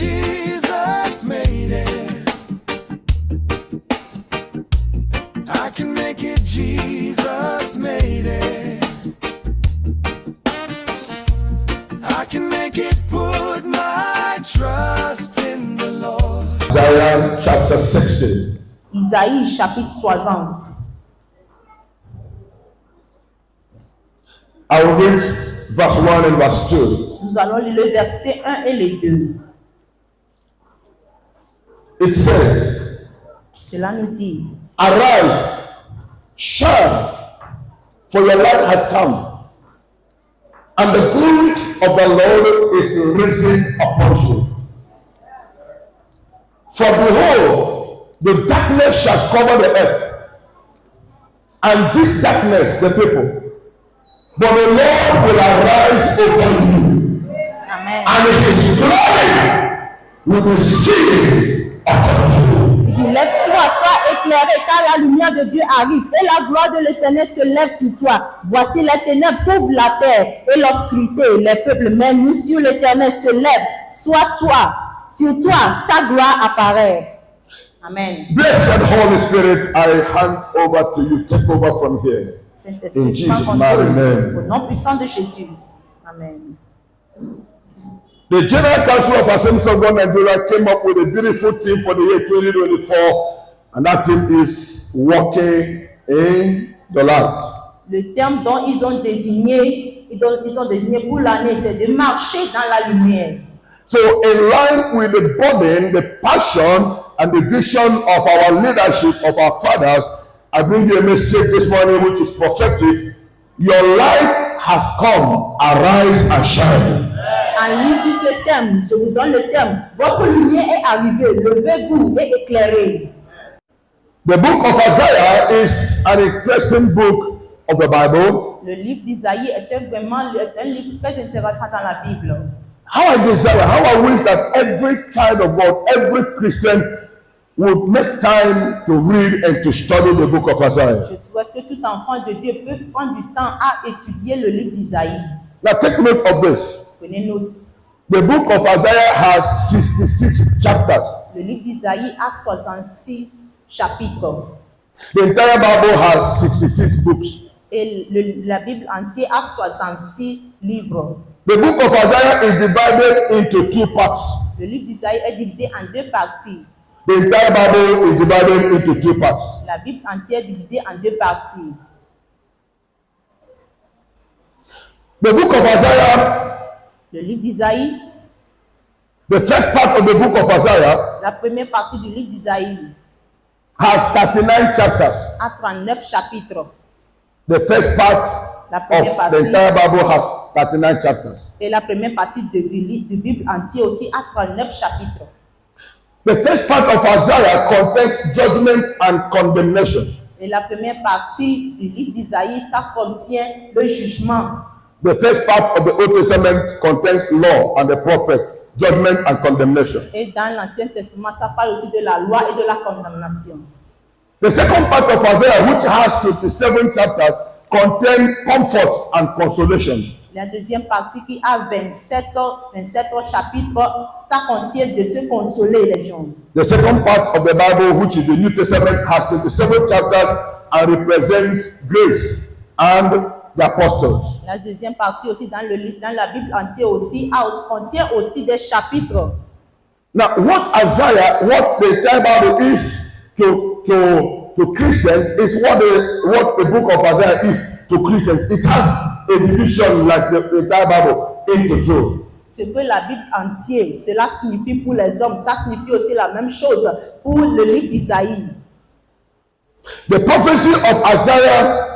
Jesus made it. I can make it, Jesus made it. I can make it, put my trust in the Lord. Isaiah chapter 60. Isaïe chapitre 60. I will read verse 1 and verse 2. Nous allons lire le verset 1 et les 2. It says, Cela nous dit, Arise, shine, for your light has come, and the glory of the Lord is risen upon you. For behold, the darkness shall cover the earth, and deep darkness the people. But the Lord will arise over you, Amen. and his glory will be seen upon you. Il lève-toi, sois éclairé, car la lumière de Dieu arrive, et la gloire de l'Éternel se lève sur toi. Voici les ténèbres couvrent la terre, et l'obscurité, les peuples, mais nous sur l'Éternel se lève. Sois toi, sur toi, sa gloire apparaît. Amen. Blessed Holy Spirit, I hand over to you. Take over from here. In Saint-Esprit, Jesus' prends mighty contrôle. name. Au nom puissant de Jésus. Amen. The General Council of Assemblies of God Nigeria came up with a beautiful theme for the year 2024, and that theme is walking in the light. Le terme dont ils ont désigné pour l'année, c'est de marcher dans la lumière. So, in line with the burden, the passion, and the vision of our leadership, of our fathers, I bring you a message this morning which is prophetic. Your light has come, arise and shine. En lisant ce thème, je vous donne le thème. Votre lumière est arrivée, levez-vous et éclairez. The book of Isaiah is an interesting book of the Bible. Le livre d'Isaïe est vraiment un livre très intéressant dans la Bible. How I wish that every child of God, every Christian would make time to read and to study the book of Isaiah. Je souhaite que tout enfant de Dieu puisse prendre du temps à étudier le livre d'Isaïe. Now take note of this. Prenez note. The book of Isaiah has 66 chapters. Le livre d'Isaïe a 66 chapitres. The entire Bible has 66 books. Et la Bible entière a 66 livres. The book of Isaiah is divided into two parts. Le livre d'Isaïe est divisé en deux parties. The entire Bible is divided into two parts. La Bible entière est divisée en deux parties. The book of Isaiah, Le livre d'Isaïe, the first part of the book of Isaiah, la première partie du livre d'Isaïe, has 39 chapters. a 39 chapitres. The first part La première of partie, the entire Bible has 39 chapters. et la première partie du Bible entier aussi a 39 chapitres. The first part of Isaiah contains judgment and condemnation. Et la première partie du livre d'Isaïe, ça contient le jugement. The first part of the Old Testament contains law and the prophet, judgment and condemnation. Et dans l'Ancien Testament, ça parle aussi de la loi et de la condamnation. The second part of Isaiah, which has 27 chapters, contains comforts and consolation. La deuxième partie qui a 27 chapitres, ça contient de se consoler les gens. The second part of the Bible, which is the New Testament, has 27 chapters and represents grace and the apostles. La deuxième partie aussi dans la Bible entière aussi contient aussi des chapitres. Now, what the entire Bible is to Christians is what the book of Isaiah is to Christians. It has a division like the entire Bible into two. Ce que la Bible entière, cela signifie pour les hommes, ça signifie aussi la même chose pour le livre d'Isaïe. The prophecy of Isaiah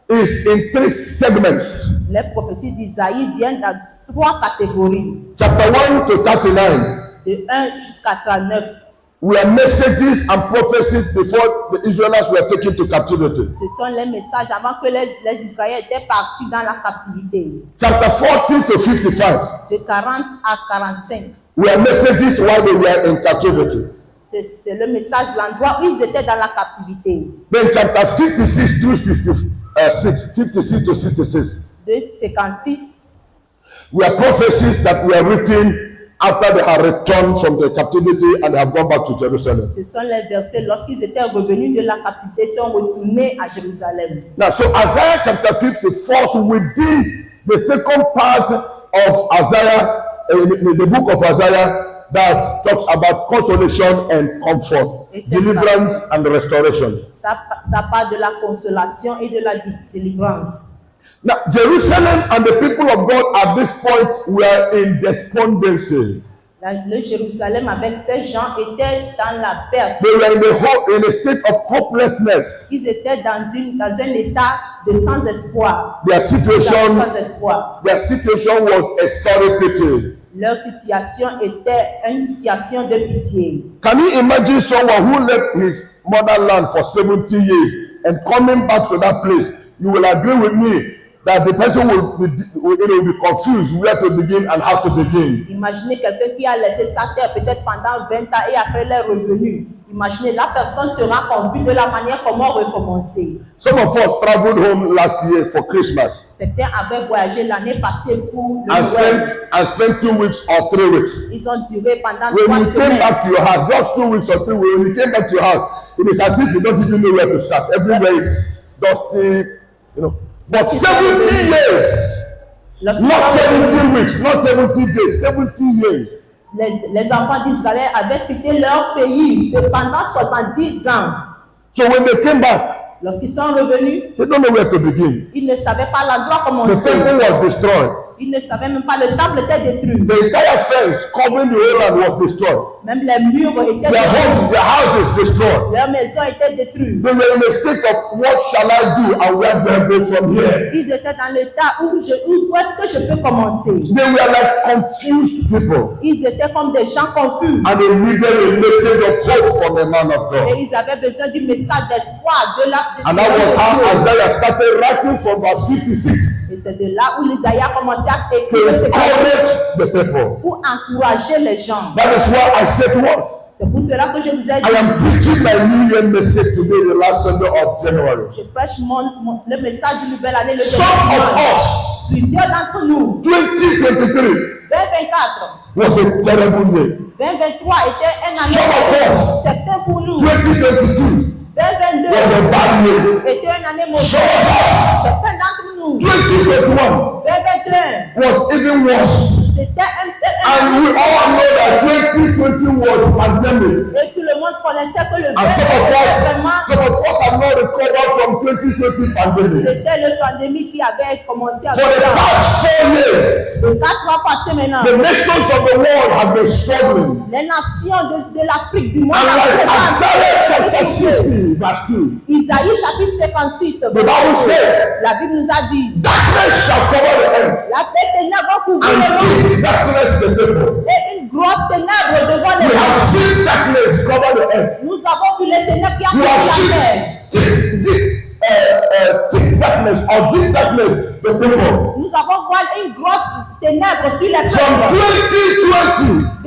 is in three segments. Les prophéties d'Isaïe viennent dans trois catégories. Chapter 1 to 39 De 1 jusqu'à 39. were messages and prophecies before the Israelites were taken to captivity. Ce sont les messages avant que les Israéliens étaient partis dans la captivité. Chapter 40 to 55 De 40 à 45. were messages while they were in captivity. C'est le message de l'endroit où ils étaient dans la captivité. Then chapters 56 through 56 to 66 De 56. were prophecies that were written after they had returned from the captivity and they have gone back to Jerusalem. Ce sont les versets lorsqu'ils étaient revenus de la captivité, ils sont retournés à Jérusalem. Now, so Isaiah chapter 50 falls within the second part of Isaiah, the book of Isaiah, that talks about consolation and comfort, deliverance and restoration. Ça parle de la consolation et de la délivrance. Now, Jerusalem and the people of God at this point were in despondency. Le Jérusalem avec ces gens étaient dans la perte. They were in a state of hopelessness. Ils étaient dans un état de sans-espoir. Their situation was a sorry pity. Leur situation était une situation de pitié. Can you imagine someone who left his motherland for 70 years and coming back to that place? You will agree with me that the person will be confused where to begin and how to begin. Imaginez quelqu'un qui a laissé sa terre peut-être pendant 20 ans et après il est revenu. Imaginez, la personne sera confuse de la manière comment recommencer. Some of us traveled home last year for Christmas. Certains avaient voyagé l'année passée pour le Noël. And spent 2 weeks or 3 weeks. Ils ont duré pendant 3 When you semaines. came back to your house, just 2 weeks or 3 weeks, when you came back to your house, it is as if you don't even know where to start. Everywhere is dusty, you know. But 70 years, not 70 weeks, not 70 days, 70 years. Les enfants d'Israël avaient quitté leur pays pendant 70 ans. So when they came back, lorsqu'ils sont revenus, they don't know where to begin. Ils ne savaient pas l'endroit comment The temple was destroyed. Ils ne savaient même pas, le temple était détruit. The entire fence covering the whole land was destroyed. Même les murs étaient détruits. Their house is destroyed. Leur maison était détruite. They were in a state of what shall I do and where do I go from here? Ils étaient dans l'état où est-ce que je peux commencer? They were like confused people. Ils étaient comme des gens confus. And they needed a message of hope from the man of God. Et ils avaient besoin du message d'espoir de la. And that was how Isaiah started writing from verse 56. Et c'est de là où Isaïe a commencé à To écrire encourage the people. pour encourager les gens. That is why I said to us, C'est pour cela que je vous ai dit. I am preaching my New Year message today, the last Sunday of January. Je prêche le message du nouvel année. Some of us, plusieurs d'entre nous, 2023 2024 was a terrible year. 2023 était un Some of année. us, Certains pour nous. 2022 2022 was a bad year. était une année mauvaise. Some of us, Certains d'entre nous. 2021 2021 was even worse. c'était And we all know that 2020 was pandemic. et tout le monde connaissait que le And some of us have not recovered from 2020 pandemic. c'était le pandémie qui avait commencé à For the past 4 years, de 4 ans passés maintenant. the nations of the world have been struggling. Les nations de l'Afrique du monde. And like Isaiah chapter 60 verse 2, Isaïe chapitre 56. the Bible says, La Bible nous a dit. darkness shall cover the earth, La paix ténèbres va couvrir le and monde. deep darkness the people. Et une grosse ténèbre devant les We have gens. seen darkness cover the earth. Nous avons vu les ténèbres qui ont We couvert have la seen terre. thick darkness or deep darkness the people. Nous avons vu une grosse ténèbre sur les From peuples. 2020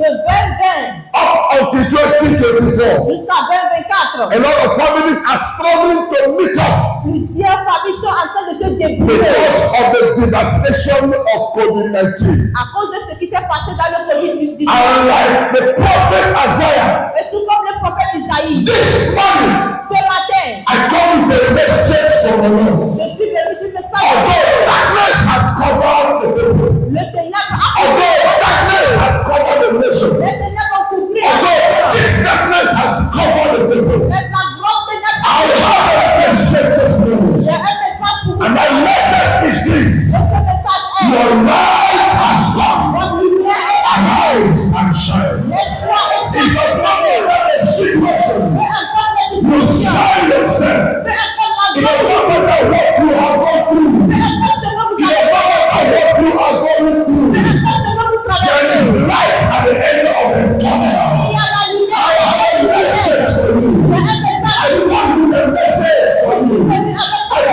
De 2020 up until 2024, jusqu'à 2024. a lot of families are struggling to meet up Plusieurs familles sont en train de se débrouiller because of the devastation of COVID-19. à cause de ce qui s'est passé dans le Covid-19. And like the prophet Isaiah, Et tout comme le prophète Isaïe, this morning ce matin, I come with a message from the Lord. je suis venu du message. Although darkness has covered the people, Le ténèbre a although darkness has covered the nation, les ténèbres ont couvert la although terre. thick darkness has covered the people, Mais la grosse ténèbre I have a message this morning. j'ai un message pour vous. And my message is this: Et ce message est your light has come. votre lumière est Arise and shine. Laisse-toi It does not matter the situation. peu importe les You situations, shine yourself. peu importe It la does vie, not matter what you have gone through. peu importe ce que vous It does avez not matter what you are going peu through. importe ce que vous There traversez. is light at the end of the tunnel. Il y a la lumière. I have a message for you. J'ai un message I come with a message for you. I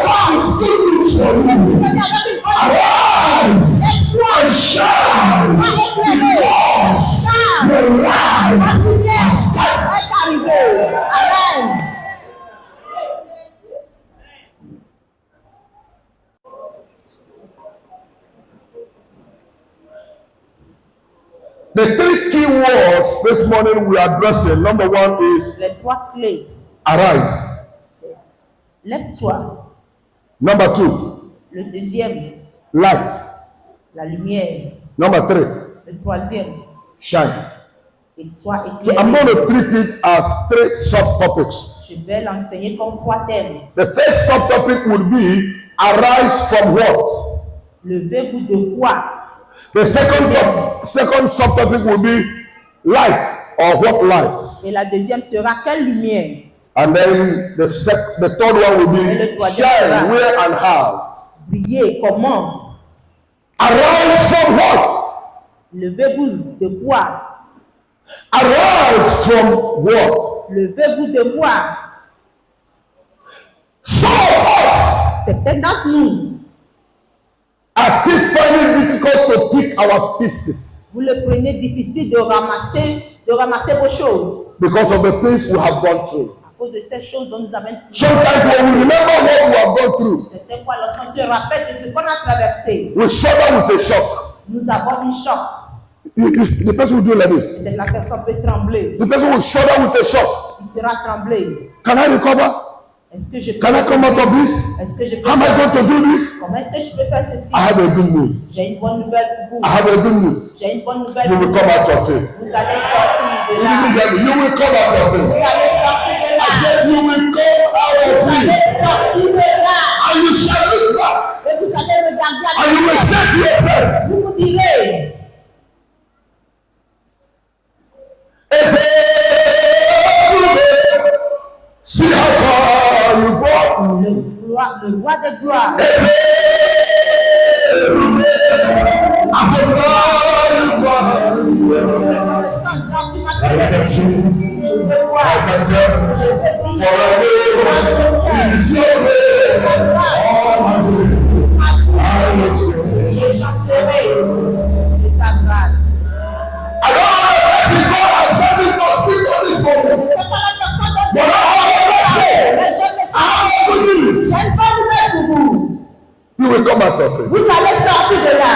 come with good news for you. avec une bonne Arise and shine. The three key words this morning we are addressing. Number one is Les trois clés, arise. c'est lève-toi. Number two, Le deuxième, light. la lumière. Number three, Le troisième, shine. et sois So I'm éclairé. going to treat it as three subtopics. Je vais l'enseigner comme trois thèmes. The first subtopic would be arise from what? Levez-vous de quoi? The second subtopic would be light or what light? Et la deuxième sera quelle lumière? And then the third one would be shine, where and how. Briller, comment? Arise from what? Levez-vous de quoi? Arise from what? Levez-vous de quoi? Some of us Certains d'entre nous, are still finding it difficult to pick our pieces vous le prenez difficile de ramasser vos choses because of the things we have gone through. à cause de ces choses dont nous avons. Sometimes when we remember what we have gone through, Certaines fois, lorsqu'on se rappelle de ce qu'on a traversé, we shudder with a shock. nous avons une choc. The person will do like this. Peut-être la personne peut trembler. The person will shudder with a shock. Il sera tremblé. Can I recover? Est-ce que je peux? Can I come out of this? Est-ce que je peux? How am I going to do this? Comment est-ce que je peux faire ceci? I have a good news. J'ai une bonne nouvelle pour I vous. have a good news. J'ai une bonne nouvelle You pour will vous. come out of it. Vous allez sortir de You là. didn't hear me. You will come out of Vous it. allez sortir de I là. said you will come out Vous of allez it. sortir de là. And you shall look back. Et vous allez regarder à And you will say to yourself, vous vous direz, see how far you brought me. le roi de gloire, I'm so glad you brought me. le sang blanc qui m'a I can choose. I can tell. For I know in so great all my good. I will sing. je chanterai de ta grâce. I don't know the blessing God has sent me to speak on this moment. C'est pas la personne dont But I have a blessing. mais je le I have sais. a good news. J'ai une bonne nouvelle pour vous. You will come out of it. Vous allez sortir de là.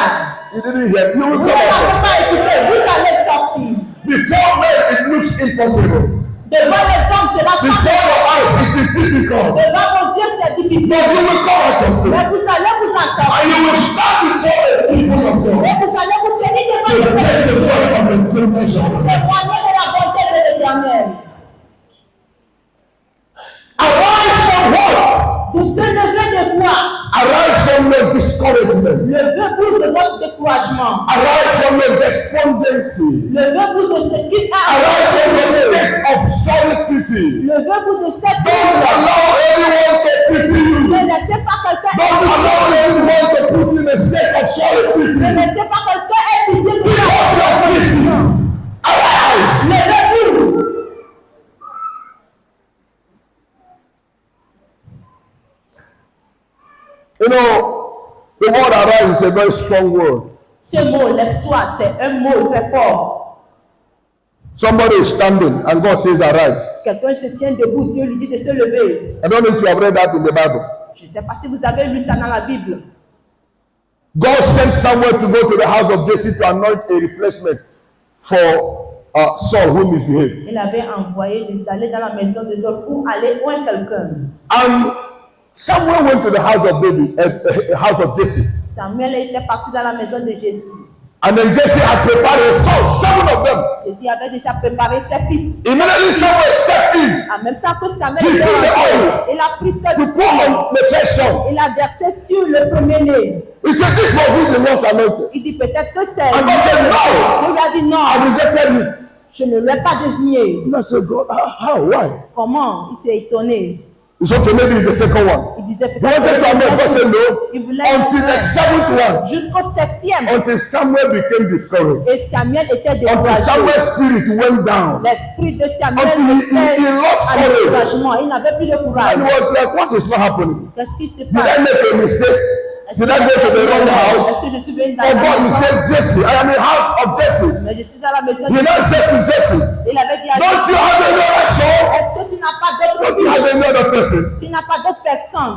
You didn't hear. You will Vous come ne out of l'avez pas écouté. Vous allez sortir. it. Before men, it looks impossible. Devant les hommes, cela Before semble. your eyes, it is difficult. Devant vos yeux, c'est But difficile. you will come out of it. Mais vous allez vous en And sortir. you will stand before the people of Et God. vous allez vous tenir devant To les personnes. testify of the goodness of God. Témoigner de la bonté de l'Éternel. Arise from what? Vous se levez de quoi? Arise from your discouragement. Levez-vous de votre découragement. Arise from your despondency. Levez-vous de ce qui a Arise from your state of solitude. Levez-vous de cette Don't allow anyone to pity you. Ne laissez pas quelqu'un Don't allow anyone to put you in a state of solitude. Ne laissez pas quelqu'un être pitié pour Pick up your pieces. Arise. Levez-vous. You know, the word arise is a very strong word. Ce mot, lève-toi, c'est un mot très fort. Somebody is standing and God says arise. Quelqu'un se tient debout, Dieu lui dit de se lever. I don't know if you have read that in the Bible. Je ne sais pas si vous avez lu ça dans la Bible. God sent Samuel to go to the house of Jesse to anoint a replacement for Saul who misbehaved. Il avait envoyé d'aller dans la maison de Saul pour aller oindre quelqu'un. And Samuel went to the house of David, house of Jesse. Samuel était parti dans la maison de Jésus. And then Jesse had prepared his sons, 7 of them. Jésus avait déjà préparé ses fils. Immediately Samuel stepped in En même temps que Samuel He était took the rentré, oil il a pris cette to pour on the first son. il a versé sur le premier-né. He said, this must be the Lord's anointed. Il dit peut-être que c'est. And God said, no. Il a dit non, I rejected him. je ne l'ai pas désigné. And I said, God, how? Why? Comment? Il s'est étonné. He said, okay, maybe it's the second one. Il disait He wanted to anoint. God said, no. Il voulait Until the 7th one. jusqu'au 7e. Until Samuel became discouraged. Et Samuel était Until découragé. Samuel's spirit went down. L'esprit de Samuel Until he était lost en courage. découragement. Il n'avait plus de And courage. he was like, what is not happening? Qu'est-ce qui se Did I passe? make a mistake? Did I go to the wrong house? Est-ce que je suis venu dans Oh la God, he maison? said, Jesse, I am in the house of Jesse. Mais je suis dans la maison He de now said to Jesse, Il avait dit à don't you Jésus, have any other son? est-ce que tu n'as pas d'autre Don't you have any other person? Tu n'as pas d'autre personne.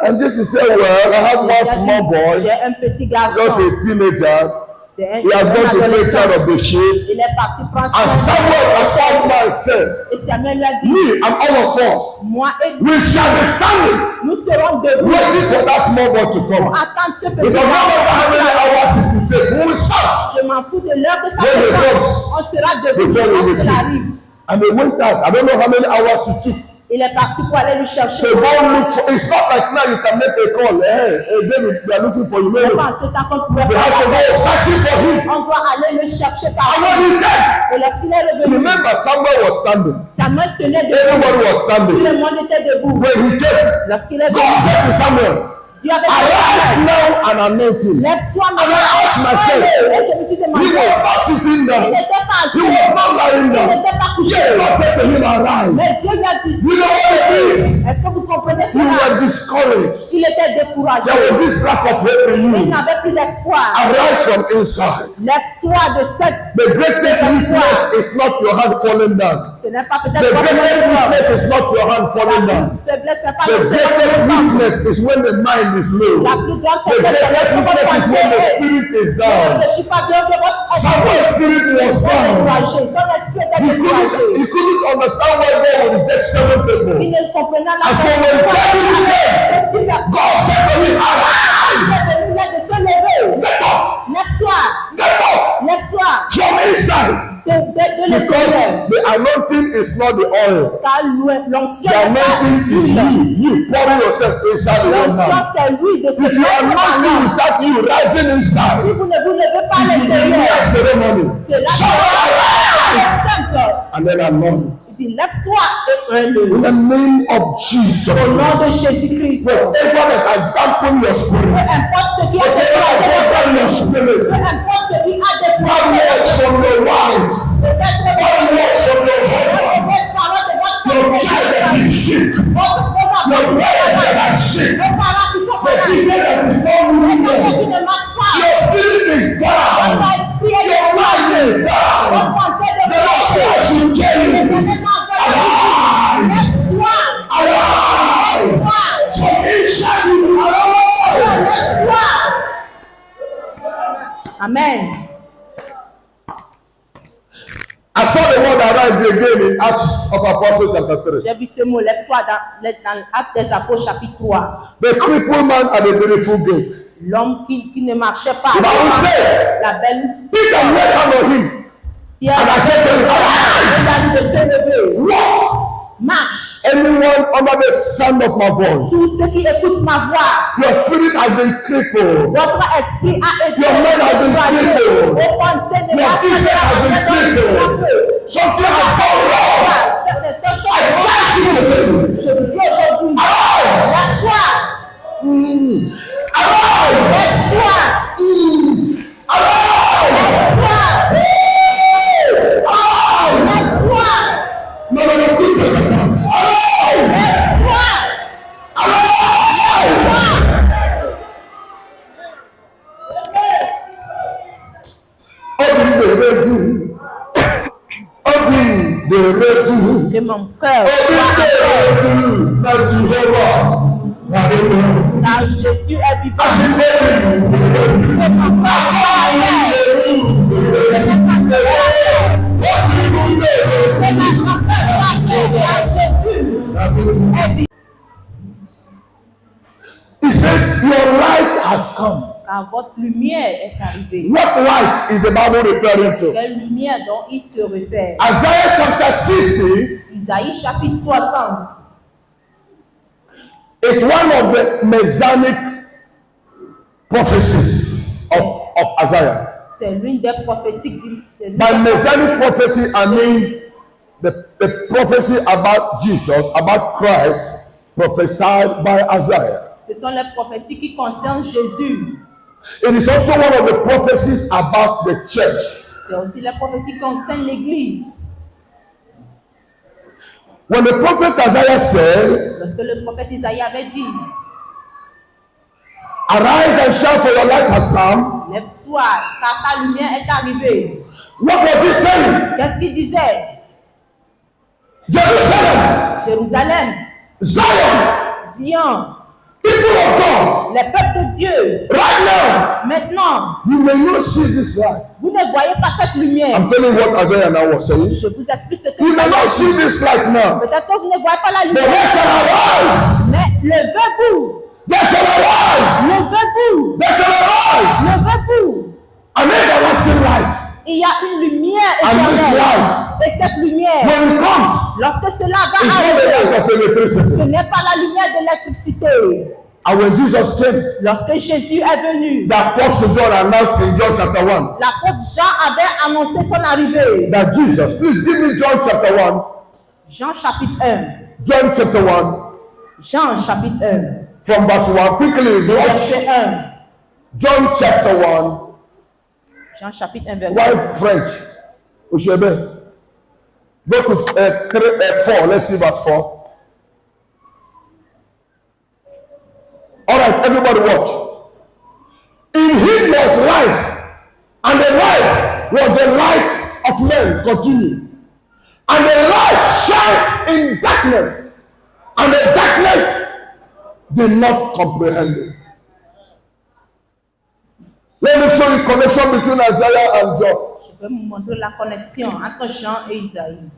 And Jesse said, well, I have one small boy, J'ai un petit just garçon. a teenager. He has gone to take care of the sheep. Il est parti prendre And soin Samuel and Samuel said, et Samuel lui a dit, we and all of us, moi et we shall be standing, nous serons debout waiting for that small boy to come. pour attendre ce It petit doesn't matter how many garçon. hours it will take. We will stop. Je m'en fous de l'heure que ça When he prend. comes, On sera debout before we quand will il see. arrive. And they went out. I don't know how many hours it took. Il est parti pour aller lui chercher. So go look for. It's not like now you can make a call. Hey, David, they are looking for you. No, no. C'est un qu'on pouvait They have to go pas. searching for him. On doit aller le chercher par And when he came, Et lorsqu'il est revenu, remember Samuel was standing. Samuel tenait debout. Everybody was Tout standing. le monde était debout. When he came, Lorsqu'il est God venu, said to Samuel, Dieu avait arise dit, now and anoint him. lève-toi And I asked myself, et je me suis he demandé, was not sitting il down. n'était pas He assis, was not lying il down. n'était pas couché. Yet God said to him, arise. Mais Dieu lui a dit, You know what it is? est-ce que vous comprenez You cela? were discouraged. Il était découragé. There was this lack of hope in Il you. n'avait plus d'espoir. Arise from inside. Lève-toi de cette... The greatest weakness is not your hand falling down. Ce n'est pas The peut-être greatest weakness is not your hand falling down. faiblesse, n'est pas The greatest weakness is when the mind is low. La plus grande The faiblesse, greatest weakness is when the spirit is Je down. ne suis pas bien de votre Samuel's spirit was down. découragé. Son esprit était He découragé. couldn't understand why God would reject 7 people. Il ne comprenait la And so when David came, God said to him, arise, de se lever. get up, Lève-toi. get up Lève-toi. from inside. De Because l'intérieur. the anointing is not the oil. Car l'onction The n'est pas anointing is l'huile. you pouring yourself inside the one L'onction, man. c'est l'huile de se If you are mettre en anointing l'homme. without you rising Si inside, vous ne vous levez pas à it will be a l'intérieur, ceremony. c'est là Somebody que arise c'est simple. and then anoint. Il dit, lève-toi et In un-le. the name of Jesus. Au nom de Jésus-Christ. Whatever that has dampened your Peu spirit, importe ce qui a whatever that découragé, brought down your spirit, peu importe ce qui a one découragé, words from your wife, peut-être one words from your husband, mauvaise parole de votre your child that is sick, votre your parents that are sick, vos parents qui sont the malades, business that is not les moving, enfants qui ne marchent pas, your spirit is down, votre esprit est your mind is découragé, down. votre pensée est The Lord said, I should tell you, Laisse-toi, arise, from inside you, arise. laisse-toi. Amen. I saw the word arise again in Acts of Apostles chapter 3. J'ai vu ce mot, lève-toi dans l'Acte des Apôtres chapitre 3. The crippled man at the beautiful gate. L'homme qui ne marchait pas. The Bible said, La belle Peter laid hand on him, Pierre and I said to him, arise, a dit de se lever. walk. Marche. Anyone under the sound of my voice, Tous ceux qui écoutent ma voix, your spirit has been crippled. votre esprit a été Your mind has been découragé. crippled. Vos pensées ne Your marchent business has been pas. crippled. Something has gone wrong. Certaines I choses. charge you today. Je vous dis aujourd'hui, Arise. lève-toi. Arise. Lève-toi. Arise. Lève-toi. No, no, no, good. Arise. Lève-toi. Open the radio. Open the radio. De mon cœur, Open the radio. Now Jehovah. Hallelujah. car Jésus est vivant. I should open the radio. De mon cœur, He said, your light has come. car votre lumière est arrivée. What light is the Bible referring to? Quelle lumière dont il se réfère? Isaiah chapter 60 Isaïe chapitre 60. is one of the messianic prophecies of Isaiah. C'est l'une des prophétiques. By messianic prophecy, I mean the prophecy about Jesus, about Christ, prophesied by Isaiah. Ce sont les prophéties qui concernent Jésus. It is also one of the prophecies about the church. C'est aussi les prophéties qui concernent l'Église. When the prophet Isaiah said, Lorsque le prophète Isaïe avait dit, arise and shout for your light has come, lève-toi, car ta lumière est arrivée. what was he saying? Qu'est-ce qu'il disait? Jerusalem, Jérusalem, Zion, Zion, people of God, Les peuples de Dieu, right now, maintenant, you may not see this light. vous ne voyez pas cette lumière. I'm telling you what Isaiah now was saying. Je vous explique ce que You may Isaïe not a see dit. this light now. Peut-être que vous ne voyez pas la But they shall lumière. arise. Mais levez-vous. They shall arise. Levez-vous. They shall arise. Levez-vous. An everlasting light. Il y a une lumière And this éternelle. light, Et cette lumière, when it comes, lorsque cela it's va not the arriver, light of ce electricity. n'est pas la lumière de l'électricité. And when Jesus came, Lorsque Jésus est venu, the Apostle John announced in John chapter 1 l'apôtre Jean avait annoncé son arrivée. that Jesus, please give me John chapter 1. Jean chapitre 1. John chapter 1, Jean chapitre 1. from verse 1. Quickly, rush. Verset 1. John chapter 1. Jean chapitre 1, verset Why French? Oshebe. Go to 4. Let's see verse 4. All right, everybody watch. In him was life, and the life was the light of men. Continue. And the light shines in darkness, and the darkness did not comprehend it. Let me show you connection between Isaiah and John. Je vais vous montrer la connexion entre Jean et Isaïe.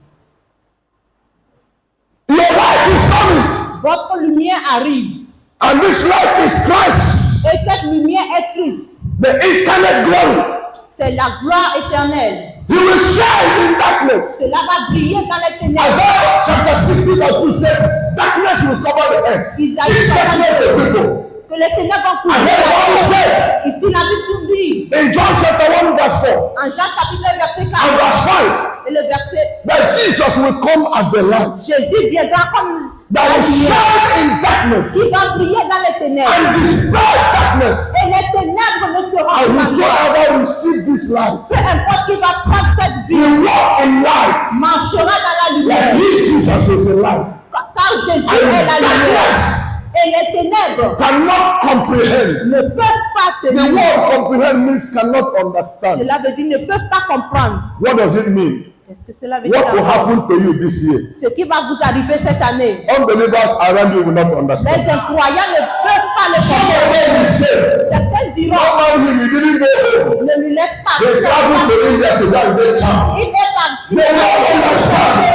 Your light is coming, Votre lumière arrive. and this light is Christ, Et cette lumière est Christ. the incarnate glory. C'est la gloire éternelle. He will shine in darkness. Cela va briller dans les ténèbres. Isaiah chapter 60 verse 2 says, darkness will cover the earth. Isaïe This darkness the people. Que les ténèbres vont And then the Bible couvrir. says, Ici, la Bible dit, in John chapter 1 verse 4 en Jean chapitre 1, verset and 4, verse 5, et le verset, that Jesus will come as the light Jésus viendra comme that la will lumière. shine in darkness Il va briller dans les ténèbres. and dispel darkness. Et les ténèbres ne seront And pas. whosoever receive this light Peu importe qui va prendre cette vie, will walk in light. marchera dans la Like lumière. he, Jesus, is the light. Car Jésus And est la lumière. darkness Et les ténèbres cannot comprehend. ne peuvent pas The tenir. word comprehend means cannot understand. Cela veut dire ne peuvent pas comprendre. What does it mean? Qu'est-ce que cela veut dire? What will encore? happen to you this year? Ce qui va vous arriver cette année. Unbelievers around you will not Les understand. incroyants ne peuvent pas le Some of comprendre. them will say, Certains diront, "How come him? He didn't go home. ne lui laisse pas. They traveled to India to go and get charm." Il est parti. They will understand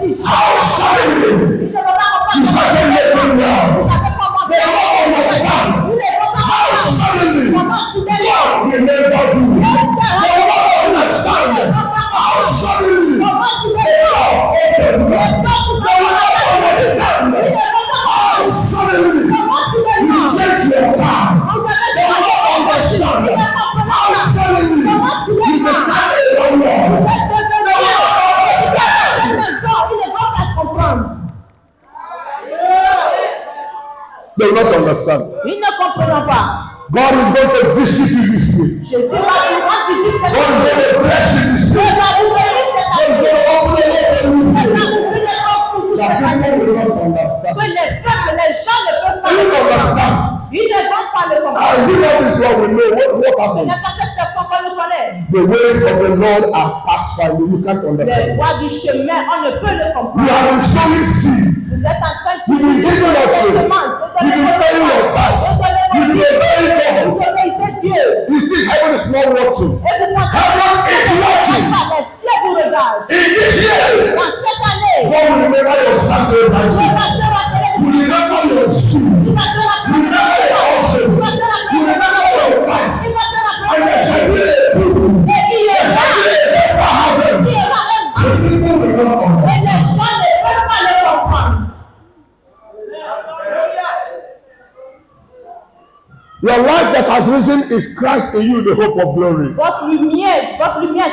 Il how suddenly ne va pas he started making comprendre. loud. Vous savez comment They will not understand Vous ne how comprenez suddenly pas comment tu es là. God remembered you. They will not understand how suddenly Comment tu es the là. door opened. They will not understand how suddenly you sent your car. They will not understand how suddenly you became a landlord. They will not understand. They will not understand. Ils ne comprennent pas. God is going to visit you this week. Jésus va visiter cette God is going to bless you this Il week. va vous bénir cette God is année. going to open the way for you Il this va week. ouvrir les portes pour vous That cette année. people will not understand. Que les peuples, les gens ne peuvent pas They le will not comprendre. understand. Ils ne vont pas le comprendre. As you know this one, we know what Ce happens. n'est pas cette personne qu'on le connaît. The ways of the Lord are past finding. You can't Les understand. voies du chemin, on ne peut le You comprendre. have been sowing seed. Vous êtes en train de You've been giving us des faith. semences. You've been paying your tithe. You've been obeying God. Vous obéissez Dieu. You think heaven is not watching. Et vous pensez Heaven is watching. les cieux vous regardent. In this year, Dans cette année, God will remember your Dieu sacrifices. va te rappeler. You remember your seed. Il va te You rappeler. remember your offering. You remember your tithes. Il va te And there shall rappeler. be a people. Et il There est shall be là. a paper harvest. Il est là. And people will not Et understand. les gens ne peuvent pas le comprendre. Your life that has risen is Christ in you, the hope of glory. Votre lumière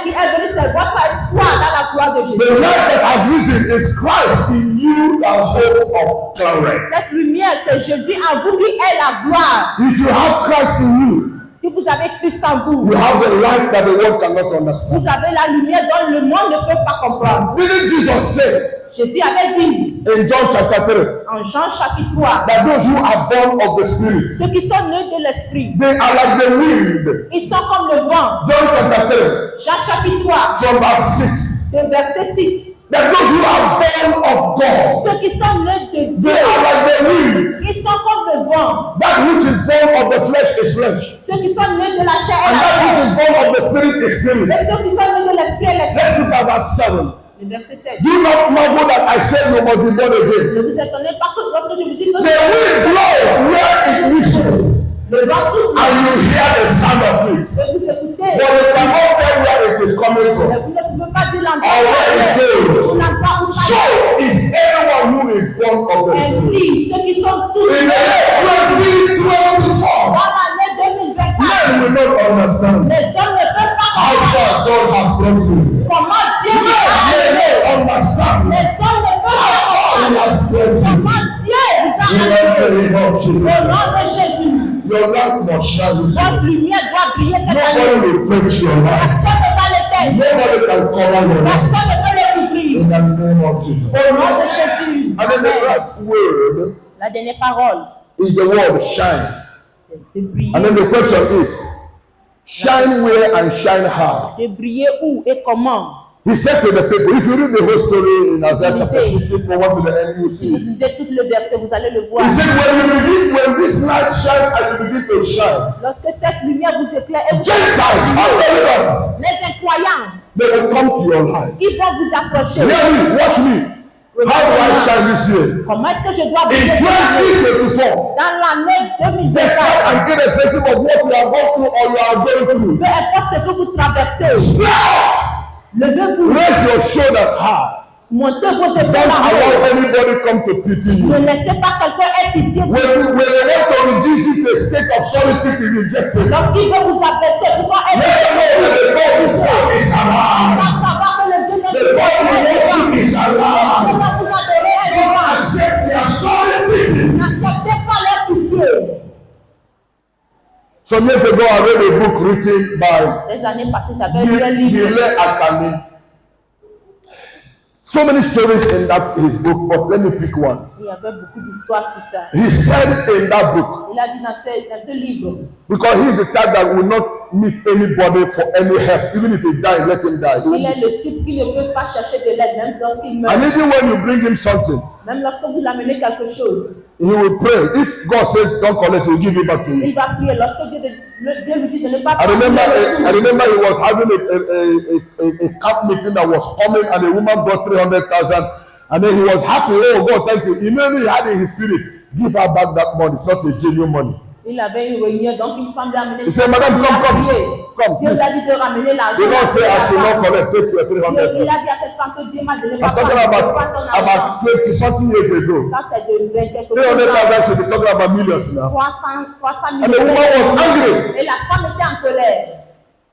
qui est venue, c'est votre espoir dans la gloire de Jésus. The life that has risen is Christ in you, the hope of glory. Cette lumière, c'est Jésus en vous qui est la gloire. If you have Christ in you, Si vous avez Christ en vous, you have the light that the world cannot vous understand. avez la lumière dont le monde ne peut pas comprendre. Didn't Jesus say Jésus avait dit in John chapter 3 en Jean chapitre 3, that those who are born of the Spirit, ceux qui sont nés de l'esprit, they are like the wind? ils sont comme le vent. John chapter 3 Jean chapitre 3, from verse 6. de verset 6. that those who are born of God, Ceux qui sont nés de Dieu, they are like the wind. ils sont comme le vent. That which is born of the flesh is flesh, Ceux qui sont nés de la chair and et that la chair. which is born of the spirit is spirit. Et ceux qui sont nés de l'esprit et l'esprit. Let's look at verse 7. Le verset 7. Do not marvel that I said you must be born again. Ne vous étonnez pas que lorsque je vous dis que The wind blows where it wishes, le vent souffle and you hear the sound of it, et vous écoutez, but you cannot tell where it is coming mais from. vous ne pouvez pas dire l'endroit Or where it goes. où l'endroit où ça So is everyone who is born of the spirit. ainsi, ceux qui sont tous In the year 2024, dans l'année 2024, men will not understand les hommes ne peuvent pas how comprendre far God has brought you. comment Dieu Men nous a may amenés. not understand Les hommes ne peuvent how pas far He has comprendre brought you. comment Dieu vous a In the amenés. name of Au Jesus. nom de Jésus, Your light must shine this votre way. lumière doit briller cette Nobody année. will quench your light. Personne ne va l'éteindre. Nobody can cover your light. Personne ne peut le couvrir. In the name of Jesus. Au nom de Jésus. And then the Amen. last word La dernière parole, is the word shine. c'est de briller. And then the question is, shine where and shine how? De briller où et comment? He said to the people, if you read the whole story in Isaiah chapter 60 from 1 to the end, you Si vous see. lisez tout le verset, vous allez le voir. He said, when this light shines and you begin to shine, Lorsque cette lumière vous éclaire et vous Gentiles, unbelievers, les incroyants, they will come to your light. ils vont vous approcher. Hear me, watch me. How do I shine this year? Comment est-ce que je dois In briller cette année? 2024, Dans l'année despite 2024, and irrespective of what you are going through or you are going through, peu importe ce que vous traversez, stand up, levez-vous, raise your shoulders high. montez vos Don't épaules en allow haut. anybody come to pity you. Ne laissez pas quelqu'un être pitié de vous. When they want to reduce you to a state of solitude, you reject it. Lorsqu'il veut vous abaisser, pourquoi Let them know that the God we serve is alive. savoir que le Dieu The God we worship is alive. Comment vous adorez est Don't vivant. accept their solitude. N'acceptez pas leur pitié. Some years ago, I read a book written by Les années passées, j'avais lu un livre. Bile Akani. So many stories in his book, but let me pick one. Il y avait beaucoup d'histoires sur ça. He said in that book, Il a dit dans ce livre, because he is the type that will not meet anybody for any help, even if he's dying, let him die. He won't il est meet you. le type qui ne peut pas chercher de l'aide, même lorsqu'il meurt. And even when you bring him something, Même lorsque vous l'amenez quelque chose, he will pray. If God says don't collect, he will give it back to you. il va prier. Lorsque Dieu lui dit de ne pas I remember, prendre, I remember he was having a camp meeting that was coming, and a woman brought 300,000, and then he was happy. Oh God, thank you. Immediately he had in his spirit, give her back that money. It's not a genuine money. il avait une réunion, donc une femme lui a amené. He said, Madame, il a come. Dieu lui a dit de ramener l'argent. They don't say I should not collect, take your Il 300,000. a dit à cette femme que Dieu m'a donné I'm talking about 20 something years ago. Ça, c'est de 20 quelque 300,000 should be talking about millions now. 300 And the woman was angry. Et la femme était en colère.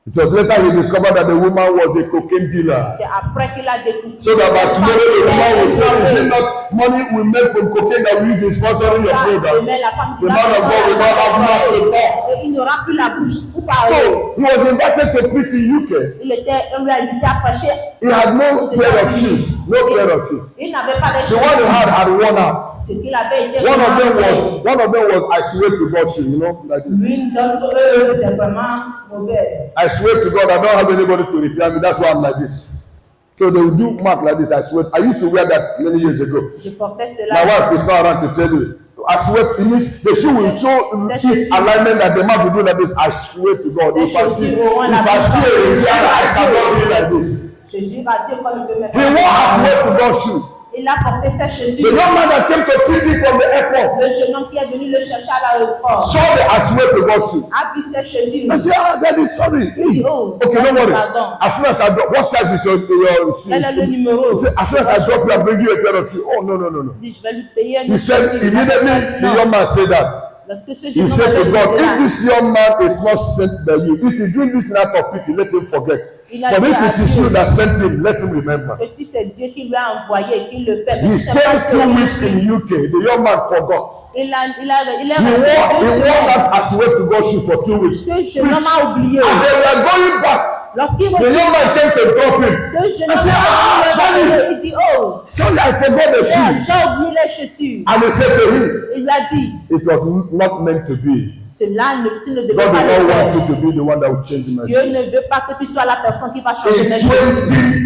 It was later he discovered that the woman was a cocaine dealer. C'est après qu'il a découvert. So that by tomorrow the woman will say, is it not money we make from cocaine that we use in sponsoring your program? The man of God will not have mouth to talk. Et il n'aura plus la bouche pour parler. So he was invited to preach in UK. On lui a invité à prêcher. He had no pair of shoes. No pair of shoes. Il n'avait pas de The one he had worn out. Ce qu'il avait été. One of them was I swear to God shoe, you know, like this. L'une d'entre eux, c'est vraiment mauvais. I swear to God, I don't have anybody to repair me. That's why I'm like this. So they will do mark like this. I swear. I used to wear that many years ago. Je portais cela. My wife is not around to tell you. I swear, it means the shoe will show its alignment that the man will do like this. I swear to God, if I see a repair, I cannot be like this. Je jure à Dieu qu'on ne peut même He wore I swear to God shoe. Il a porté ses The chaussures. young man that came to pick him from the airport Le jeune homme qui est venu le chercher à l'aéroport saw the I swear to God shoe. a vu ses chaussures. I said, Daddy, sorry. Hey. Oh, Okay, don't worry. pardon. As soon as I drop, what size is your shoe? Quel est le numéro? He said, as soon as I drop you, I'll bring you a pair of shoes. Oh, no. Je dis, je vais lui payer un He said, immediately, the young man said that. Lorsque ce He jeune homme said avait to dit God, cela, if this young man is not sent by you, if you do this out of pity, let him forget. Il a But dit if à it is Dieu you that sent him, let him remember. que si c'est Dieu qui lui a envoyé et qu'il le fait, He c'est pas stayed 2 Dieu. weeks in UK. The young man forgot. Il est He resté wore 2 that as well to God shoe for 2 weeks. Ce jeune homme a oublié. And they were going back Lorsqu'il The revient, young man came to drop him. ce jeune I said, homme, Daddy, il dit, oh, sorry, I forgot the Père, shoe. j'ai oublié les chaussures. And he said to him, Il lui a dit, it was not meant to be. tu ne devais God pas did le not want faire. you to be the one that will change my Dieu shoe. ne veut pas que tu sois la personne qui va changer In mes chaussures.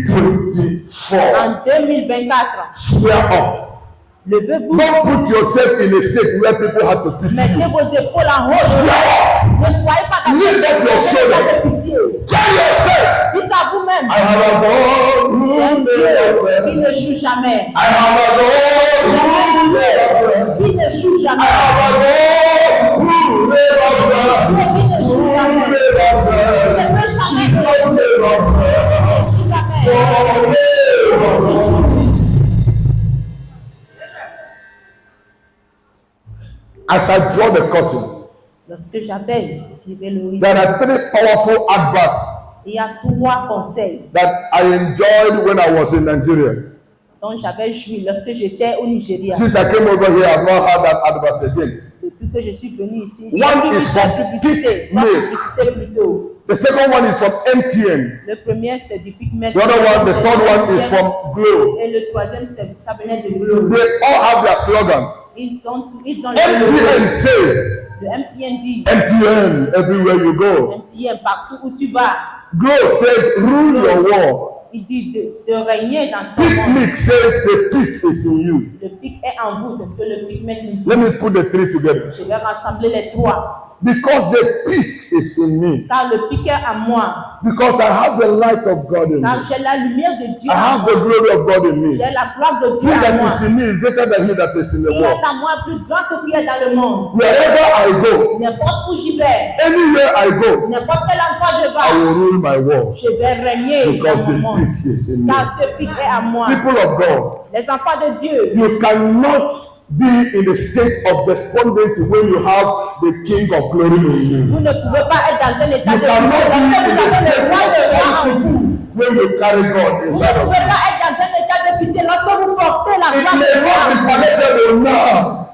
2024, En 2024, swear up. levez-vous, Don't put yourself in a state where people have to pity mettez you. vos épaules en haut. Swear up. Ne soyez pas dans Lift up your shoulder. de pitié. Tell yourself, Dites à vous-même, I have a God who j'ai un Dieu never qui ne joue jamais. I have a God J'ai un who never Dieu qui ne joue I jamais. have a God who never Dieu qui ne joue jamais. Jesus never Joue jamais. As I draw the curtain, Lorsque j'avais tiré le rideau, there are three powerful adverts il y a 3 conseils that I enjoyed when I was in Nigeria. dont j'avais joui lorsque j'étais au Nigeria. Since I came over here, I've not had that advert again. Depuis que je suis venu ici, One j'ai vu is cette from publicité, Pick la Me. publicité plutôt. The second one is from MTN. Le premier c'est du Pigment. The other one, the third one is from Glow. Et le troisième ça venait de Glow. They all have their slogan. Ils ont MTN says, le MTN dit, MTN everywhere you go. MTN partout où tu vas. Glow says, rule your world. Il dit de régner dans ton monde. Picnic says, the peak is in you. Le pic est en vous, c'est ce que le Pigment nous dit. Let me put the three together. Je vais rassembler les 3. Because the peak is in me. Car le pic est en moi. Because I have the light of God in me. Car j'ai la lumière de Dieu I en have moi. the glory of God in me. J'ai la gloire de He Dieu en that moi. is in me is greater than he that is in the Il est world. en moi plus grand que qui est dans le monde. Wherever I go, N'importe où j'y vais, anywhere I go, n'importe quel endroit je I vais, will rule my world. je vais régner Because dans mon the monde. peak is in me. Car ce pic est à moi. People of God, Les enfants de Dieu, you cannot be in a state of despondency when you have the King of Glory in you. vous ne pouvez pas être dans un état You de cannot be in a lorsque vous avez le roi de roi en state vous. of when you carry God Vous ne inside of pouvez you. pas être dans un état de pitié lorsque vous portez la It gloire may de not be Dieu. connected now.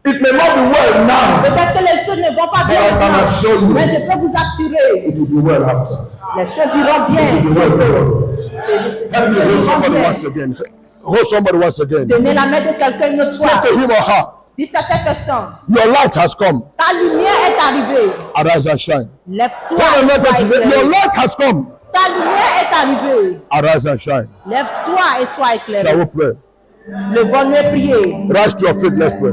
It may not be well now. Peut-être que les choses ne vont pas bien But I can assure maintenant, you. mais je peux vous assurer, It will be well after. les choses iront It will be bien. well tomorrow. C'est- Help me hold iront somebody bien. once again. Hold somebody once again. Donnez la main de quelqu'un une autre Say fois. to him or her, Dites à cette personne, your light has come. ta lumière est arrivée. Arise and shine. Lève-toi Tell et another sois person, your éclairé. light has come. Ta lumière est arrivée. Arise and shine. Lève-toi et sois Shall éclairé. we pray? Levons-nous et prier. Rise to your feet, let's pray.